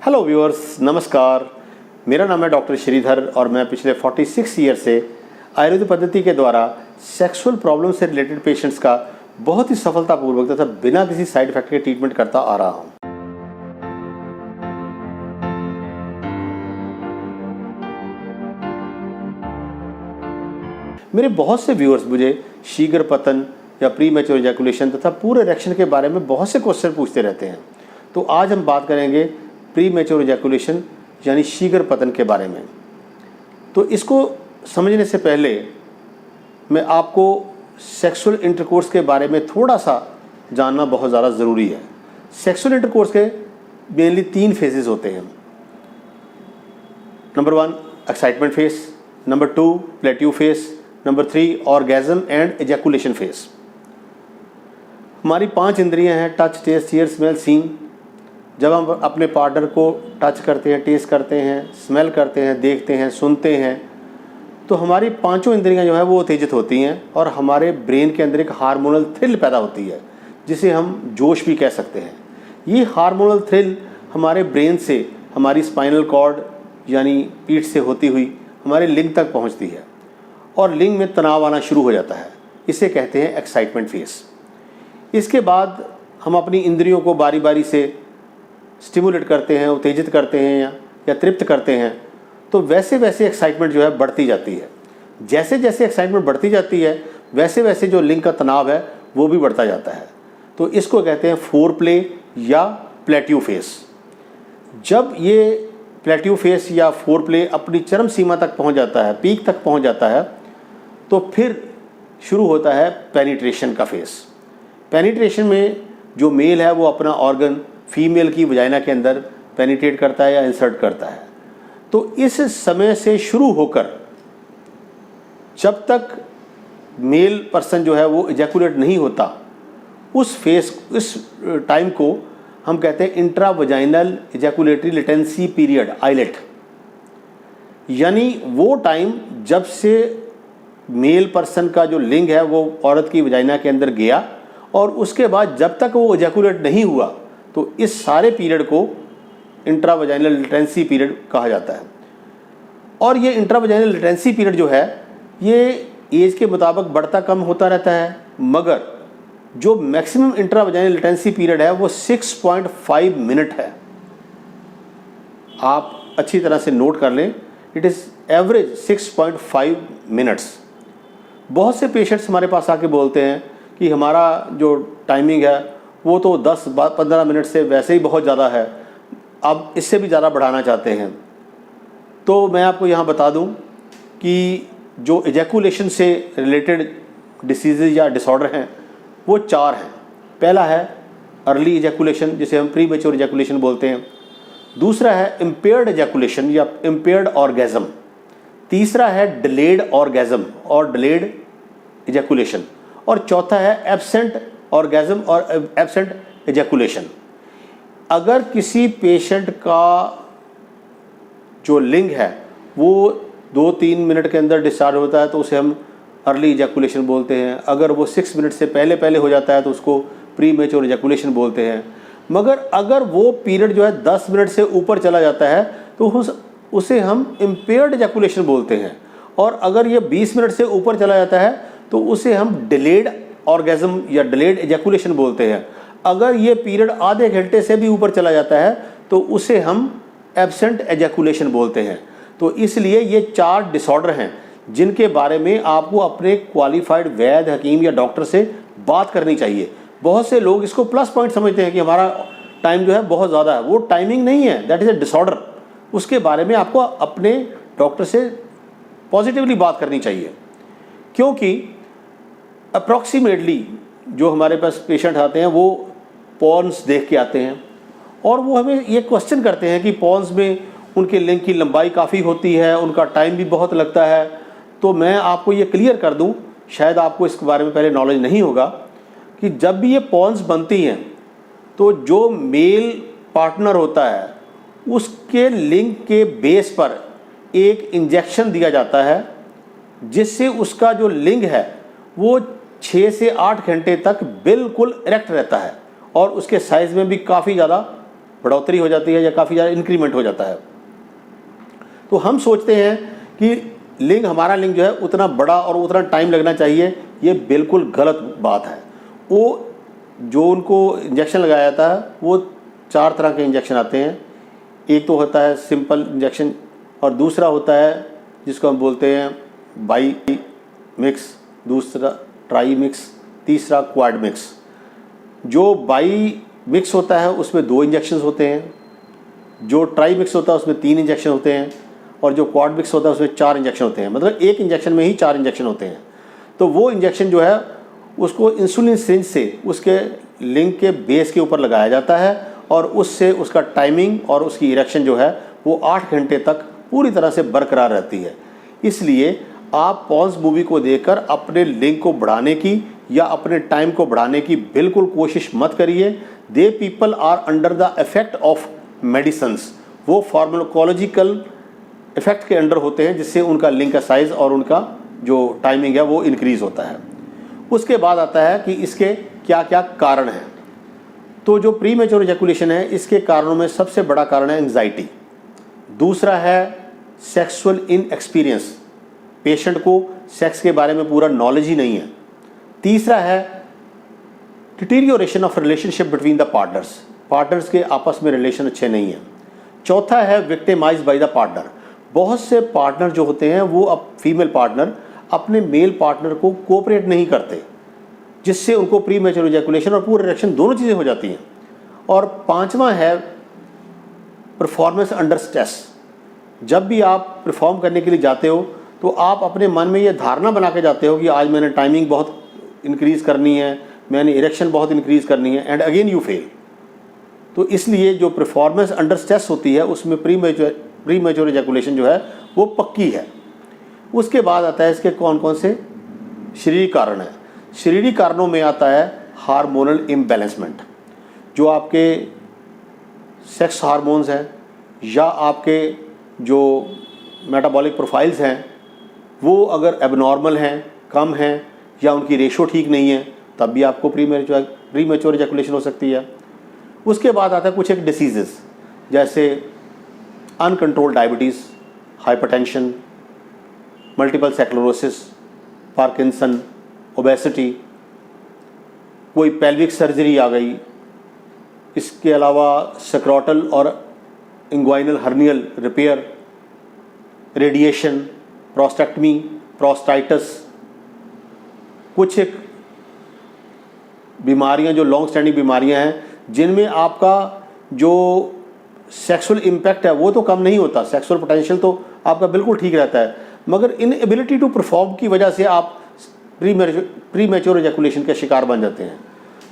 Hello viewers, नमस्कार। मेरा नाम है डॉक्टर श्रीधर और मैं पिछले 46 ईयर से आयुर्वेद पद्धति के द्वारा सेक्सुअल प्रॉब्लम से रिलेटेड पेशेंट्स का बहुत ही सफलतापूर्वक तथा बिना किसी साइड इफेक्ट के ट्रीटमेंट करता आ रहा हूँ। मेरे बहुत से व्यूअर्स मुझे शीघ्र पतन या प्री मैच्योर इजैकुलेशन तथा पूरे इरेक्शन के बारे में बहुत से क्वेश्चन पूछते रहते हैं। तो आज हम बात करेंगे प्री मैच्योर इजैकुलेशन यानी शीघ्र पतन के बारे में। तो इसको समझने से पहले मैं आपको सेक्सुअल इंटरकोर्स के बारे में थोड़ा सा जानना बहुत ज़्यादा ज़रूरी है। सेक्सुअल इंटरकोर्स के मेनली 3 फेजेस होते हैं। Number 1 excitement phase, number 2 plateau phase, number 3 orgasm and ejaculation phase. हमारी 5 इंद्रियां हैं, touch, taste, hear, smell, seeing. जब हम अपने पार्टनर को टच करते हैं, टेस्ट करते हैं, स्मेल करते हैं, देखते हैं, सुनते हैं, तो हमारी 5 इंद्रियां जो है वो उत्तेजित होती हैं और हमारे ब्रेन के अंदर एक हार्मोनल थ्रिल पैदा होती है जिसे हम जोश भी कह सकते हैं। ये हार्मोनल थ्रिल हमारे ब्रेन से हमारी स्पाइनल कॉर्ड यानी पीठ से होती हुई हमारे लिंग तक पहुंचती है और लिंग में तनाव आना शुरू हो जाता है। इसे कहते हैं एक्साइटमेंट फेज। इसके बाद हम अपनी इंद्रियों को बारी बारी से स्टिमुलेट करते हैं, उत्तेजित करते हैं या तृप्त करते हैं, तो वैसे वैसे एक्साइटमेंट जो है बढ़ती जाती है। जैसे जैसे एक्साइटमेंट बढ़ती जाती है वैसे वैसे जो लिंग का तनाव है वो भी बढ़ता जाता है। तो इसको कहते हैं फोर प्ले या प्लेट्यू फेस। जब ये प्लेट्यू फेस या फोर प्ले अपनी चरम सीमा तक पहुंच जाता है, पीक तक पहुंच जाता है, तो फिर शुरू होता है पेनिट्रेशन का फेस। पेनिट्रेशन में जो मेल है वो अपना ऑर्गन फीमेल की वजाइना के अंदर पेनिट्रेट करता है या इंसर्ट करता है। तो इस समय से शुरू होकर जब तक मेल पर्सन जो है वो इजैकुलेट नहीं होता, उस टाइम को हम कहते हैं intra vaginal ejaculatory latency period, IELT. यानी वो टाइम जब से मेल पर्सन का जो लिंग है वो औरत की वजाइना के अंदर गया और उसके बाद जब तक वो इजैकुलेट नहीं हुआ, तो इस सारे पीरियड को इंट्रा वजाइनल लेटेंसी पीरियड कहा जाता है। और ये इंट्रा वजाइनल लेटेंसी पीरियड जो है ये एज के मुताबिक बढ़ता कम होता रहता है, मगर जो maximum intra vaginal latency period है वो 6.5 मिनट है। आप अच्छी तरह से नोट कर लें, इट इज़ एवरेज 6.5 मिनट्स। बहुत से पेशेंट्स हमारे पास आके बोलते हैं कि हमारा जो टाइमिंग है वो तो 10-15 मिनट से वैसे ही बहुत ज़्यादा है, अब इससे भी ज़्यादा बढ़ाना चाहते हैं। तो मैं आपको यहाँ बता दूँ कि जो इजैकुलेशन से रिलेटेड डिसीज़ या डिसऑर्डर हैं वो 4 हैं। पहला है अर्ली इजैकुलेशन, जिसे हम प्री मैच्योर इजैकुलेशन बोलते हैं। दूसरा है इम्पेयर्ड इजैकुलेशन या इम्पेयर्ड ऑर्गेज्म। तीसरा है डिलेड ऑर्गेज्म और डिलेड इजैकुलेशन। और चौथा है एब्सेंट ऑर्गेज्म और एब्सेंट इजैकुलेशन। अगर किसी पेशेंट का जो लिंग है वो 2-3 मिनट के अंदर डिस्चार्ज होता है तो उसे हम अर्ली इजैकुलेशन बोलते हैं। अगर वो 6 मिनट से पहले हो जाता है तो उसको प्री मैच्योर इजैकुलेशन बोलते हैं। मगर अगर वो पीरियड जो है 10 मिनट से ऊपर चला जाता है तो उसे हम इम्पेयर्ड इजैकुलेशन बोलते हैं। और अगर ये 20 मिनट से ऊपर चला जाता है तो उसे हम डिलेड ऑर्गेज्म या डिलेड इजैकुलेशन बोलते हैं। अगर ये पीरियड आधे घंटे से भी ऊपर चला जाता है तो उसे हम एब्सेंट इजैकुलेशन बोलते हैं। तो इसलिए ये 4 डिसऑर्डर हैं जिनके बारे में आपको अपने क्वालिफाइड वैद्य, हकीम या डॉक्टर से बात करनी चाहिए। बहुत से लोग इसको प्लस पॉइंट समझते हैं कि हमारा टाइम जो है बहुत ज़्यादा है। वो टाइमिंग नहीं है, दैट इज़ ए डिसऑर्डर। उसके बारे में आपको अपने डॉक्टर से पॉजिटिवली बात करनी चाहिए, क्योंकि अप्रॉक्सीमेटली जो हमारे पास पेशेंट आते हैं वो पॉर्न्स देख के आते हैं और वो हमें ये क्वेश्चन करते हैं कि पॉर्न्स में उनके लिंग की लंबाई काफ़ी होती है, उनका टाइम भी बहुत लगता है। तो मैं आपको ये क्लियर कर दूं, शायद आपको इसके बारे में पहले नॉलेज नहीं होगा, कि जब भी ये पॉर्न्स बनती हैं तो जो मेल पार्टनर होता है उसके लिंग के बेस पर एक इंजेक्शन दिया जाता है जिससे उसका जो लिंग है वो 6 से 8 घंटे तक बिल्कुल इरेक्ट रहता है और उसके साइज़ में भी काफ़ी ज़्यादा बढ़ोतरी हो जाती है या काफ़ी ज़्यादा इंक्रीमेंट हो जाता है। तो हम सोचते हैं कि लिंग, हमारा लिंग जो है उतना बड़ा और उतना टाइम लगना चाहिए, ये बिल्कुल गलत बात है। वो जो उनको इंजेक्शन लगाया जाता है वो 4 तरह के इंजेक्शन आते हैं। एक तो होता है सिंपल इंजेक्शन, और दूसरा होता है जिसको हम बोलते हैं बाई मिक्स, दूसरा ट्राई मिक्स, तीसरा क्वाड मिक्स। जो बाई मिक्स होता है उसमें 2 इंजेक्शन होते हैं, जो ट्राई मिक्स होता है उसमें 3 इंजेक्शन होते हैं, और जो क्वाड मिक्स होता है उसमें 4 इंजेक्शन होते हैं। मतलब एक इंजेक्शन में ही 4 इंजेक्शन होते हैं। तो वो इंजेक्शन जो है उसको इंसुलिन सिरिंज से उसके लिंग के बेस के ऊपर लगाया जाता है, और उससे उसका टाइमिंग और उसकी इरेक्शन जो है वो 8 घंटे तक पूरी तरह से बरकरार रहती है। इसलिए आप पॉन्स मूवी को देखकर अपने लिंग को बढ़ाने की या अपने टाइम को बढ़ाने की बिल्कुल कोशिश मत करिए। They people are under the effect of medicines, वो फार्माकोलॉजिकल इफेक्ट के अंडर होते हैं, जिससे उनका लिंग का साइज और उनका जो टाइमिंग है वो इंक्रीज होता है। उसके बाद आता है कि इसके क्या क्या कारण हैं। तो जो प्री मैच्योर इजैकुलेशन है, इसके कारणों में सबसे बड़ा कारण है एंग्जाइटी। दूसरा है सेक्सुअल इनएक्सपीरियंस, पेशेंट को सेक्स के बारे में पूरा नॉलेज ही नहीं है। तीसरा है deterioration of relationship between the partners, partners के आपस में रिलेशन अच्छे नहीं हैं। चौथा है विक्टिमाइज बाय द पार्टनर, बहुत से पार्टनर जो होते हैं वो अब फीमेल पार्टनर अपने मेल पार्टनर को कोऑपरेट नहीं करते, जिससे उनको प्री मैच्योर इजैकुलेशन और पूरे इरेक्शन दोनों चीज़ें हो जाती हैं। और पांचवा है परफॉर्मेंस अंडर स्ट्रेस, जब भी आप परफॉर्म करने के लिए जाते हो तो आप अपने मन में ये धारणा बना के जाते हो कि आज मैंने टाइमिंग बहुत इंक्रीज़ करनी है, मैंने इरेक्शन बहुत इंक्रीज़ करनी है, एंड अगेन यू फेल। तो इसलिए जो परफॉर्मेंस अंडर स्ट्रेस होती है उसमें प्री मैच्योर इजैकुलेशन जो है वो पक्की है। उसके बाद आता है इसके कौन कौन से शरीरिक कारण हैं। शरीरिक कारणों में आता है हार्मोनल इम्बैलेंसमेंट, जो आपके सेक्स हार्मोन्स हैं या आपके जो मेटाबॉलिक प्रोफाइल्स हैं वो अगर एबनॉर्मल हैं, कम हैं, या उनकी रेशो ठीक नहीं है, तब भी आपको प्री मैच्योर इजैकुलेशन हो सकती है। उसके बाद आता है कुछ एक डिसीजेस, जैसे uncontrolled diabetes, hypertension, multiple sclerosis, Parkinson, obesity, कोई पेल्विक सर्जरी आ गई। इसके अलावा सक्रोटल और inguinal hernial repair, radiation, prostatectomy, प्रोस्टाइटिस, कुछ एक बीमारियां जो लॉन्ग स्टैंडिंग बीमारियां हैं जिनमें आपका जो सेक्सुअल इम्पैक्ट है वो तो कम नहीं होता, सेक्सुअल पोटेंशियल तो आपका बिल्कुल ठीक रहता है, मगर इनएबिलिटी टू परफॉर्म की वजह से आप प्री मैच्योर इजैकुलेशन के शिकार बन जाते हैं।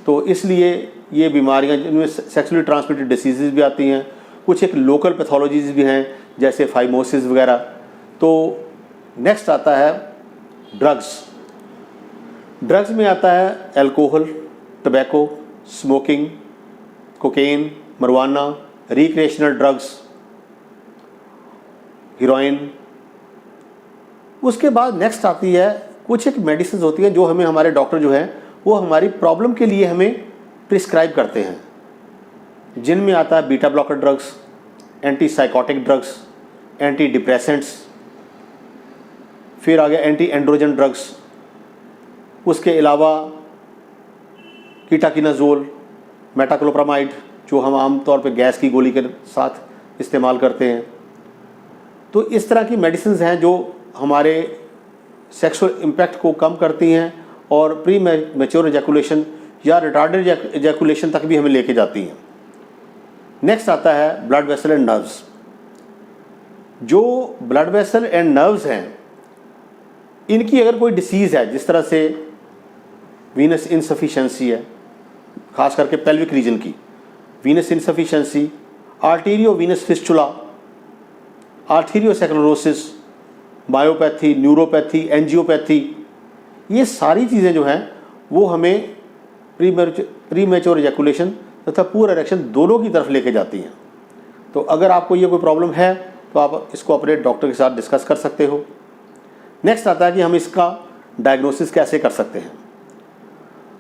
तो इसलिए ये बीमारियां जिनमें सेक्सुअली ट्रांसमिटेड डिसीज़ भी आती हैं, कुछ एक लोकल पैथोलॉजीज़ भी हैं जैसे फाइमोसिस वगैरह। तो नेक्स्ट आता है ड्रग्स। ड्रग्स में आता है alcohol, tobacco, smoking, cocaine, marijuana, recreational drugs, heroin. उसके बाद नेक्स्ट आती है कुछ एक मेडिसिन होती हैं जो हमें हमारे डॉक्टर जो हैं वो हमारी प्रॉब्लम के लिए हमें प्रिस्क्राइब करते हैं, जिनमें आता है beta blocker drugs, anti psychotic drugs, anti depressants, फिर आ गया एंटी एंड्रोजन ड्रग्स। उसके अलावा कीटाकिनाजोल, मेटाक्लोप्रामाइड, जो हम आमतौर पे गैस की गोली के साथ इस्तेमाल करते हैं। तो इस तरह की मेडिसिन हैं जो हमारे सेक्सुअल इम्पैक्ट को कम करती हैं और प्री मैच्योर इजैकुलेशन या रिटार्डेड इजैकुलेशन तक भी हमें लेके जाती हैं। नेक्स्ट आता है ब्लड वेसल एंड नर्व्स। जो ब्लड वेसल एंड नर्व्स हैं इनकी अगर कोई डिसीज़ है, जिस तरह से वीनस इनसफिशिएंसी है, खास करके पेल्विक रीजन की venous insufficiency, arteriovenous fistula, arteriosclerosis, myopathy, neuropathy, angiopathy, ये सारी चीज़ें जो हैं वो हमें प्री मैच्योर इजैकुलेशन तथा पूरा इरेक्शन दोनों की तरफ लेके जाती हैं। तो अगर आपको ये कोई प्रॉब्लम है तो आप इसको अपने डॉक्टर के साथ डिस्कस कर सकते हो। नेक्स्ट आता है कि हम इसका डायग्नोसिस कैसे कर सकते हैं।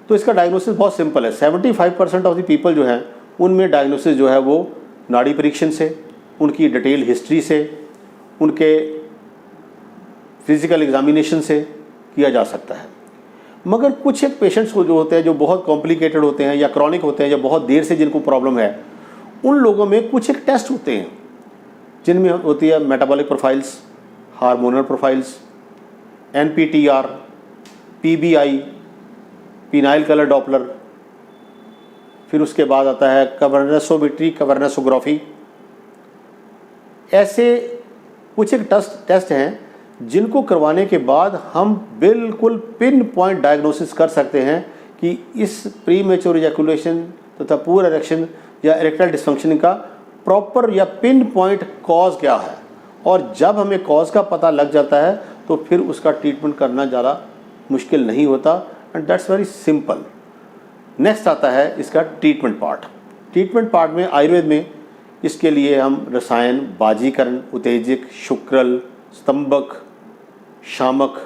तो इसका डायग्नोसिस बहुत सिंपल है। 75% ऑफ द पीपल जो हैं उनमें डायग्नोसिस जो है वो नाड़ी परीक्षण से, उनकी डिटेल हिस्ट्री से, उनके फिज़िकल एग्जामिनेशन से किया जा सकता है। मगर कुछ एक पेशेंट्स को जो होते हैं, जो बहुत कॉम्प्लिकेटेड होते हैं या क्रॉनिक होते हैं, या बहुत देर से जिनको प्रॉब्लम है, उन लोगों में कुछ एक टेस्ट होते हैं जिनमें होती है metabolic profiles, hormonal profiles, NPTR, PBI, phenyl colour Doppler, फिर उसके बाद आता है कवर्नेसोमेट्री, कवर्नेसोग्राफी। ऐसे कुछ एक टेस्ट हैं जिनको करवाने के बाद हम बिल्कुल पिन पॉइंट डायग्नोसिस कर सकते हैं कि इस प्री मैच्योर इजैकुलेशन तथा पुअर इरेक्शन या इरेक्टाइल डिसफंक्शन का प्रॉपर या पिन पॉइंट कॉज क्या है। और जब हमें कॉज का पता लग जाता है तो फिर उसका ट्रीटमेंट करना ज़्यादा मुश्किल नहीं होता, and that's very simple. Next आता है इसका ट्रीटमेंट पार्ट। ट्रीटमेंट पार्ट में आयुर्वेद में इसके लिए हम रसायन, बाजीकरण, उत्तेजक, शुक्रल, स्तंभक, शामक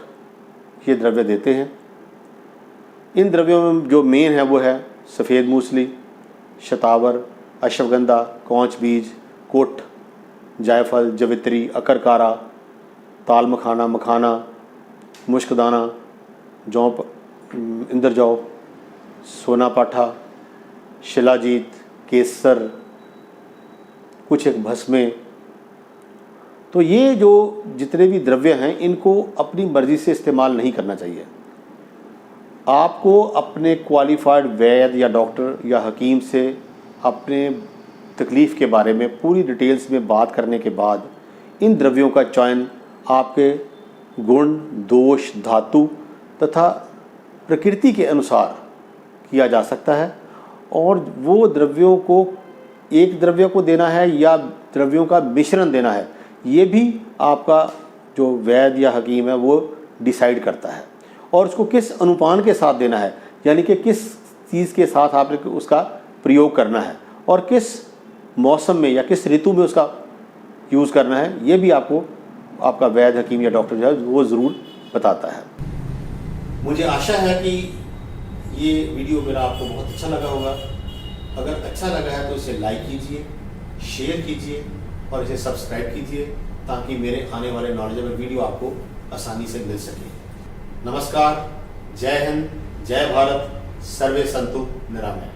ये द्रव्य देते हैं। इन द्रव्यों में जो मेन है वो है सफ़ेद मूसली, शतावर, अश्वगंधा, कौंच बीज, कोठ, जायफल, जवित्री, अकरकारा, ताल मखाना, मखाना, मुश्कदाना, जौ, इंद्रजौ, सोना पाठा, शिलाजीत, केसर, कुछ एक भस्में। तो ये जो जितने भी द्रव्य हैं इनको अपनी मर्ज़ी से इस्तेमाल नहीं करना चाहिए। आपको अपने क्वालिफाइड वैद्य या डॉक्टर या हकीम से अपने तकलीफ़ के बारे में पूरी डिटेल्स में बात करने के बाद इन द्रव्यों का चयन आपके गुण, दोष, धातु तथा प्रकृति के अनुसार किया जा सकता है। और वो द्रव्यों को, एक द्रव्य को देना है या द्रव्यों का मिश्रण देना है, ये भी आपका जो वैद्य या हकीम है वो डिसाइड करता है। और उसको किस अनुपान के साथ देना है, यानी कि किस चीज़ के साथ आपने उसका प्रयोग करना है और किस मौसम में या किस ऋतु में उसका यूज़ करना है, ये भी आपको आपका वैद्य, हकीम या डॉक्टर जो है वो ज़रूर बताता है। मुझे आशा है कि ये वीडियो मेरा आपको बहुत अच्छा लगा होगा। अगर अच्छा लगा है तो इसे लाइक कीजिए, शेयर कीजिए और इसे सब्सक्राइब कीजिए ताकि मेरे आने वाले नॉलेजेबल वीडियो आपको आसानी से मिल सके। नमस्कार, जय हिंद, जय भारत, सर्वे संतु निरामय।